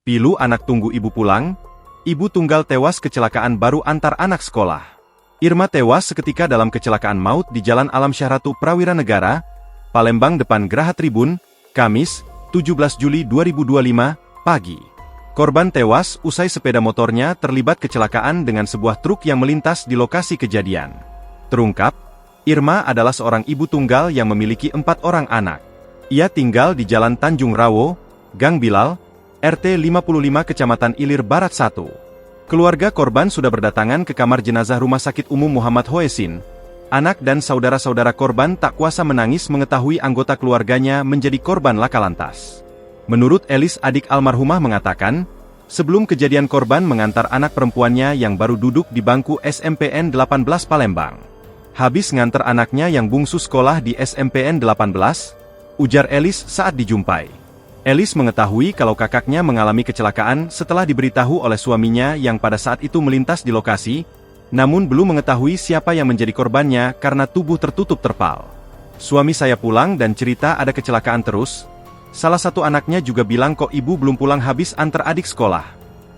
Pilu anak tunggu ibu pulang, ibu tunggal tewas kecelakaan baru antar anak sekolah. Irma tewas seketika dalam kecelakaan maut di Jalan Alam Syahratu Prawira Negara, Palembang depan Geraha Tribun, Kamis, 17 Juli 2025, pagi. Korban tewas usai sepeda motornya terlibat kecelakaan dengan sebuah truk yang melintas di lokasi kejadian. Terungkap, Irma adalah seorang ibu tunggal yang memiliki 4 orang anak. Ia tinggal di Jalan Tanjung Rawo, Gang Bilal, RT 55 Kecamatan Ilir Barat 1. Keluarga korban sudah berdatangan ke kamar jenazah Rumah Sakit Umum Muhammad Hoesin. Anak dan saudara-saudara korban tak kuasa menangis mengetahui anggota keluarganya menjadi korban laka lantas. Menurut Elis, adik almarhumah mengatakan, sebelum kejadian korban mengantar anak perempuannya yang baru duduk di bangku SMPN 18 Palembang. Habis ngantar anaknya yang bungsu sekolah di SMPN 18, ujar Elis saat dijumpai. Elis mengetahui kalau kakaknya mengalami kecelakaan setelah diberitahu oleh suaminya yang pada saat itu melintas di lokasi, namun belum mengetahui siapa yang menjadi korbannya karena tubuh tertutup terpal. Suami saya pulang dan cerita ada kecelakaan terus. Salah satu anaknya juga bilang kok ibu belum pulang habis antar adik sekolah.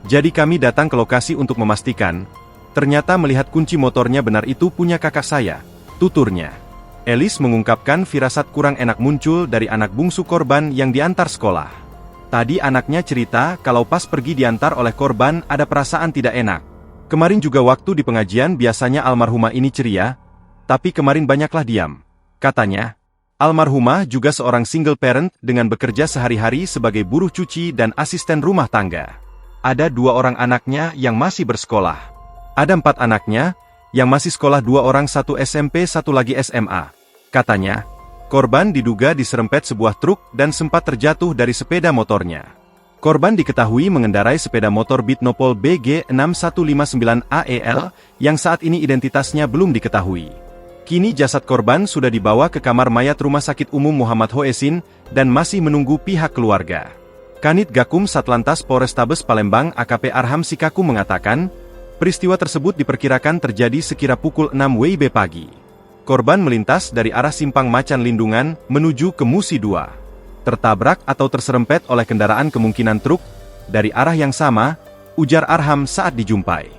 Jadi kami datang ke lokasi untuk memastikan. Ternyata melihat kunci motornya benar itu punya kakak saya, tuturnya. Elis mengungkapkan firasat kurang enak muncul dari anak bungsu korban yang diantar sekolah. Tadi anaknya cerita kalau pas pergi diantar oleh korban ada perasaan tidak enak. Kemarin juga waktu di pengajian biasanya almarhumah ini ceria, tapi kemarin banyaklah diam. Katanya, almarhumah juga seorang single parent dengan bekerja sehari-hari sebagai buruh cuci dan asisten rumah tangga. Ada 2 orang anaknya yang masih bersekolah. Ada 4 anaknya, yang masih sekolah 2 orang, 1 SMP 1 lagi SMA. Katanya, korban diduga diserempet sebuah truk dan sempat terjatuh dari sepeda motornya. Korban diketahui mengendarai sepeda motor Bitnopol BG 6159 AEL, yang saat ini identitasnya belum diketahui. Kini jasad korban sudah dibawa ke kamar mayat Rumah Sakit Umum Muhammad Hoesin, dan masih menunggu pihak keluarga. Kanit Gakum Satlantas Polrestabes Palembang AKP Arham Sikaku mengatakan, peristiwa tersebut diperkirakan terjadi sekira pukul 6 WIB pagi. Korban melintas dari arah Simpang Macan Lindungan menuju ke Musi 2. Tertabrak atau terserempet oleh kendaraan kemungkinan truk dari arah yang sama, ujar Arham saat dijumpai.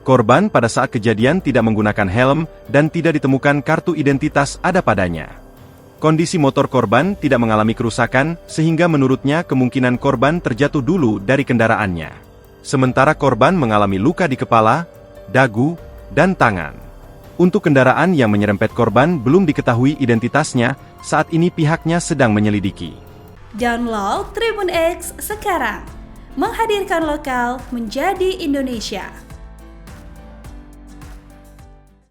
Korban pada saat kejadian tidak menggunakan helm dan tidak ditemukan kartu identitas ada padanya. Kondisi motor korban tidak mengalami kerusakan sehingga menurutnya kemungkinan korban terjatuh dulu dari kendaraannya. Sementara korban mengalami luka di kepala, dagu, dan tangan. Untuk kendaraan yang menyerempet korban belum diketahui identitasnya, saat ini pihaknya sedang menyelidiki. Download Tribun X sekarang, menghadirkan lokal menjadi Indonesia.